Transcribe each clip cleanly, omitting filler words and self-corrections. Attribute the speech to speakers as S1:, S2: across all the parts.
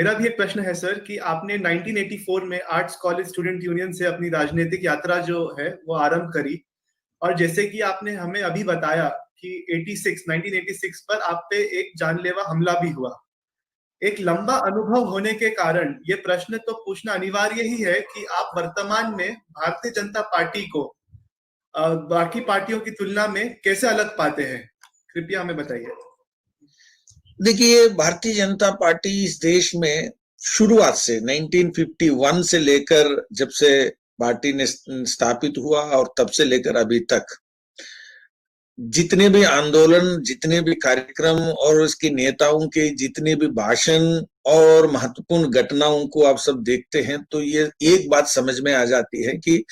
S1: मेरा भी एक प्रश्न है सर कि आपने 1984 में आर्ट्स कॉलेज स्टूडेंट यूनियन से अपनी राजनीतिक यात्रा जो है वो आरंभ करी। और जैसे कि आपने हमें अभी बताया कि 1986 पर आप पे एक जानलेवा हमला भी हुआ। एक लंबा अनुभव होने के कारण ये प्रश्न तो पूछना अनिवार्य ही है कि आप वर्तमान में भारतीय जनता पार्टी को बाकी पार्टियों की तुलना में कैसे अलग पाते हैं, कृपया हमें बताइए।
S2: देखिए, भारतीय जनता पार्टी इस देश में शुरुआत से 1951 से लेकर जब से पार्टी ने स्थापित हुआ और तब से लेकर अभी तक जितने भी आंदोलन, जितने भी कार्यक्रम और उसके नेताओं के जितने भी भाषण और महत्वपूर्ण घटनाओं को आप सब देखते हैं तो ये एक बात समझ में आ जाती है कि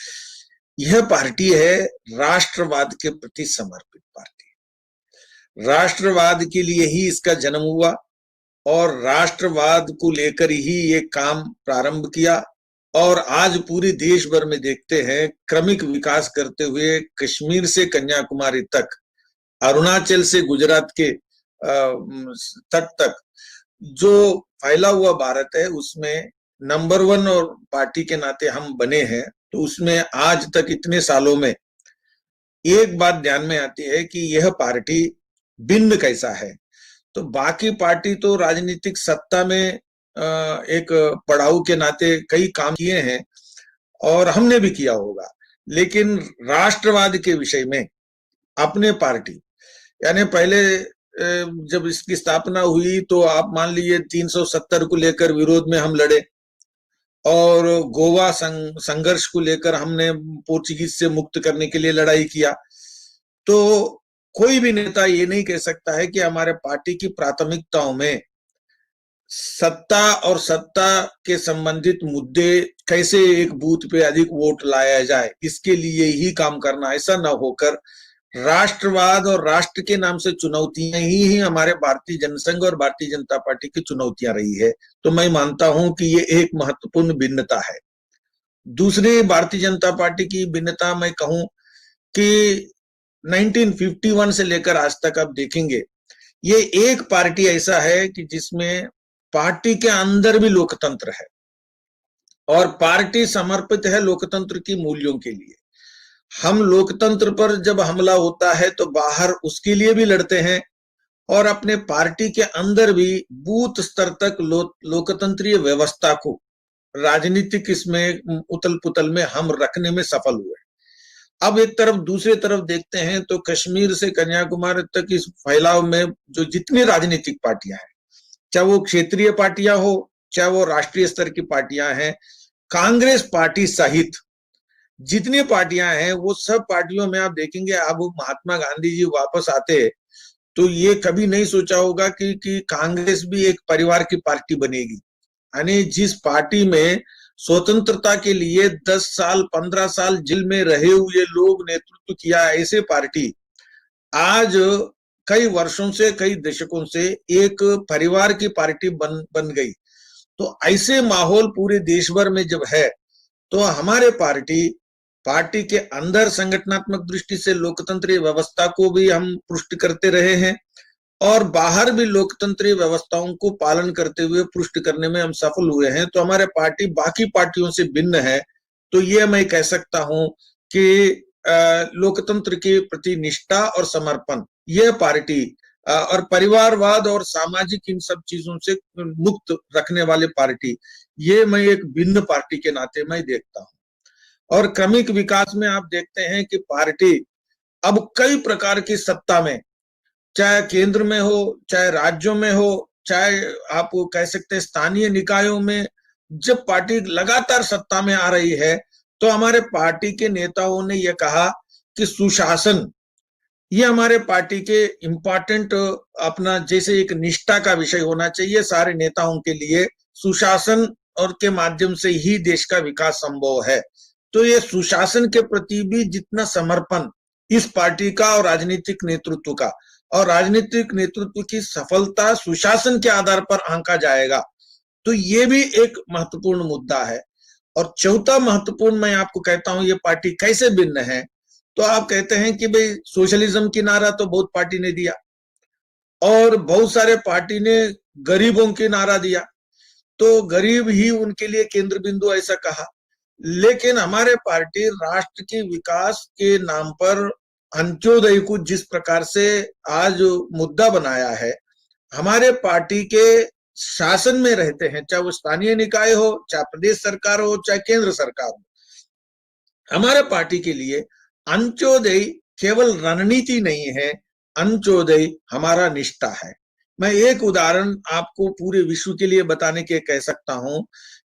S2: यह पार्टी है राष्ट्रवाद के प्रति समर्पित पार्टी। राष्ट्रवाद के लिए ही इसका जन्म हुआ और राष्ट्रवाद को लेकर ही ये काम प्रारंभ किया। और आज पूरे देश भर में देखते हैं क्रमिक विकास करते हुए कश्मीर से कन्याकुमारी तक, अरुणाचल से गुजरात के तट तक जो फैला हुआ भारत है उसमें नंबर 1 और पार्टी के नाते हम बने हैं। तो उसमें आज तक इतने सालों में एक बात ध्यान में आती है कि यह पार्टी भिन्न कैसा है। तो बाकी पार्टी तो राजनीतिक सत्ता में एक पड़ाऊ के नाते कई काम किए हैं और हमने भी किया होगा, लेकिन राष्ट्रवाद के विषय में अपने पार्टी यानी पहले जब इसकी स्थापना हुई तो आप मान लीजिए 370 को लेकर विरोध में हम लड़े और गोवा संघर्ष को लेकर हमने पोर्चुगीज से मुक्त करने के लिए लड़ाई किया। तो कोई भी नेता ये नहीं कह सकता है कि हमारे पार्टी की प्राथमिकताओं में सत्ता और सत्ता के संबंधित मुद्दे कैसे एक बूथ पे अधिक वोट लाया जाए इसके लिए ही काम करना, ऐसा ना होकर राष्ट्रवाद और राष्ट्र के नाम से चुनौतियां ही हमारे भारतीय जनसंघ और भारतीय जनता पार्टी की चुनौतियां रही है। तो मैं मानता हूं कि ये एक महत्वपूर्ण भिन्नता है। दूसरी भारतीय जनता पार्टी की भिन्नता मैं कहूं कि 1951 से लेकर आज तक आप देखेंगे ये एक पार्टी ऐसा है कि जिसमें पार्टी के अंदर भी लोकतंत्र है और पार्टी समर्पित है लोकतंत्र की मूल्यों के लिए। हम लोकतंत्र पर जब हमला होता है तो बाहर उसके लिए भी लड़ते हैं और अपने पार्टी के अंदर भी बूथ स्तर तक लोकतंत्रीय व्यवस्था को राजनीतिक इसमें उथल पुथल में हम रखने में सफल हुए। अब एक तरफ दूसरे तरफ देखते हैं तो कश्मीर से कन्याकुमारी तक इस फैलाव में जो जितनी राजनीतिक पार्टियां हैं, चाहे वो क्षेत्रीय पार्टियां हो चाहे वो राष्ट्रीय स्तर की पार्टियां हैं, कांग्रेस पार्टी सहित जितनी पार्टियां हैं वो सब पार्टियों में आप देखेंगे अब महात्मा गांधी जी वापस आते तो ये कभी नहीं सोचा होगा कि कांग्रेस भी एक परिवार की पार्टी बनेगी। यानी जिस पार्टी में स्वतंत्रता के लिए 10 साल 15 साल जेल में रहे हुए लोग नेतृत्व किया, ऐसे पार्टी आज कई वर्षों से कई दशकों से एक परिवार की पार्टी बन गई। तो ऐसे माहौल पूरे देश भर में जब है तो हमारे पार्टी के अंदर संगठनात्मक दृष्टि से लोकतंत्रीय व्यवस्था को भी हम पुष्ट करते रहे हैं और बाहर भी लोकतंत्रीय व्यवस्थाओं को पालन करते हुए पुष्ट करने में हम सफल हुए हैं। तो हमारे पार्टी बाकी पार्टियों से भिन्न है। तो ये मैं कह सकता हूं कि लोकतंत्र के प्रति निष्ठा और समर्पण यह पार्टी और परिवारवाद और सामाजिक इन सब चीजों से मुक्त रखने वाले पार्टी, ये मैं एक भिन्न पार्टी के नाते मैं देखता हूं। और क्रमिक विकास में आप देखते हैं कि पार्टी अब कई प्रकार की सत्ता में, चाहे केंद्र में हो चाहे राज्यों में हो चाहे आप कह सकते हैं स्थानीय निकायों में, जब पार्टी लगातार सत्ता में आ रही है तो हमारे पार्टी के नेताओं ने यह कहा कि सुशासन ये हमारे पार्टी के इम्पोर्टेंट अपना जैसे एक निष्ठा का विषय होना चाहिए सारे नेताओं के लिए। सुशासन और के माध्यम से ही देश का विकास संभव है। तो ये सुशासन के प्रति भी जितना समर्पण इस पार्टी का और राजनीतिक नेतृत्व का, और राजनीतिक नेतृत्व की सफलता सुशासन के आधार पर आंका जाएगा, तो ये भी एक महत्वपूर्ण मुद्दा है। और चौथा महत्वपूर्ण मैं आपको कहता हूं ये पार्टी कैसे भिन्न है। तो आप कहते हैं कि भाई सोशलिज्म की नारा तो बहुत पार्टी ने दिया और बहुत सारे पार्टी ने गरीबों की नारा दिया। तो गरीब ही उनके लिए केंद्र बिंदु ऐसा कहा। लेकिन हमारे पार्टी राष्ट्र के विकास के नाम पर अंत्योदय को जिस प्रकार से आज मुद्दा बनाया है, हमारे पार्टी के शासन में रहते हैं, चाहे वो स्थानीय निकाय हो, चाहे प्रदेश सरकार हो, चाहे केंद्र सरकार हो, हमारे पार्टी के लिए अंत्योदय केवल रणनीति नहीं है, अंत्योदय हमारा निष्ठा है। मैं एक उदाहरण आपको पूरे विश्व के लिए बताने के कह सकता हूं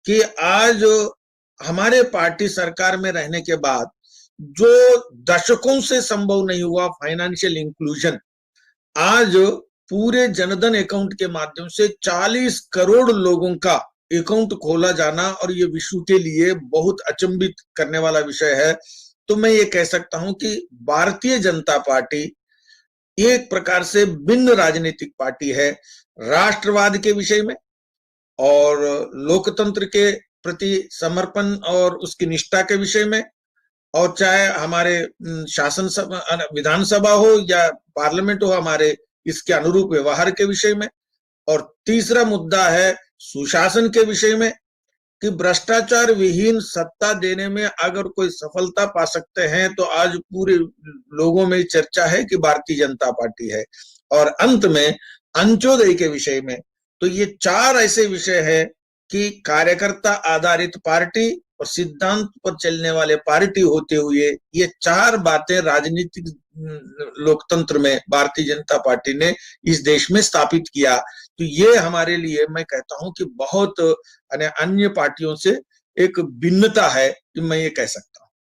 S2: कि आज हमारे पार्टी सरकार में रहने के बाद जो दशकों से संभव नहीं हुआ फाइनेंशियल इंक्लूजन, आज पूरे जनधन अकाउंट के माध्यम से 40 करोड़ लोगों का अकाउंट खोला जाना, और ये विश्व के लिए बहुत अचंभित करने वाला विषय है। तो मैं ये कह सकता हूं कि भारतीय जनता पार्टी एक प्रकार से भिन्न राजनीतिक पार्टी है, राष्ट्रवाद के विषय में और लोकतंत्र के प्रति समर्पण और उसकी निष्ठा के विषय में, और चाहे हमारे शासन सभा, विधानसभा हो या पार्लियामेंट हो, हमारे इसके अनुरूप व्यवहार के विषय में, और तीसरा मुद्दा है सुशासन के विषय में कि भ्रष्टाचार विहीन सत्ता देने में अगर कोई सफलता पा सकते हैं तो आज पूरे लोगों में चर्चा है कि भारतीय जनता पार्टी है। और अंत में अंत्योदय के विषय में, तो ये चार ऐसे विषय है कि कार्यकर्ता आधारित पार्टी और सिद्धांत पर चलने वाले पार्टी होते हुए ये चार बातें राजनीतिक लोकतंत्र में भारतीय जनता पार्टी ने इस देश में स्थापित किया। तो ये हमारे लिए, मैं कहता हूं कि बहुत अन्य पार्टियों से एक भिन्नता है, मैं ये कह सकता हूं।